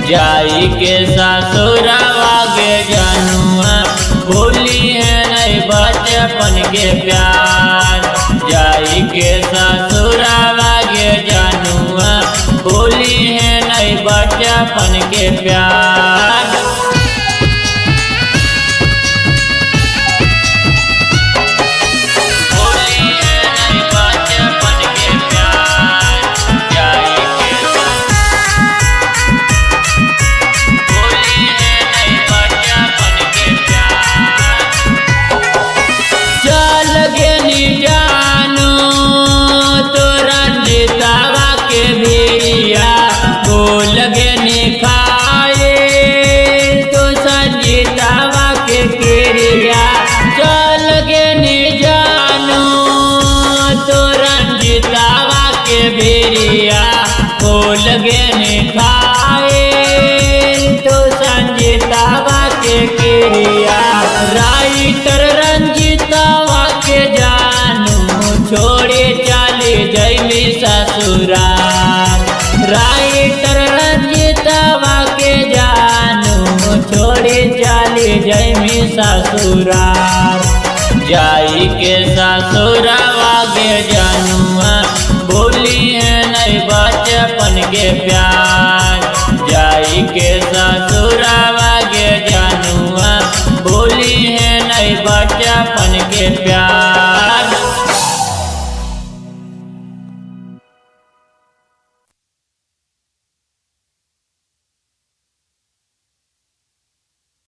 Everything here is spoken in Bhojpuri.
जाई के ससुरवा गे जनुआ भूली है नहीं बचपन के प्यार। जाई के ससुरवा गे जनुआ भूली है नहीं बचपन के प्यार। बेरिया फूल गे खाए तो संजीतावा के क्रिया। राइटर रंजीतावा के जानू छोड़े चले जैमी ससुराल। राइटर रंजीतावा के जानू छोड़े चले जैमी ससुराल। जाई के ससुरवा गे जनुआ भूली है नहीं बचपन के प्यार। जाई के ससुरवा गे जनुआ भूली है नहीं बचपन के प्यार।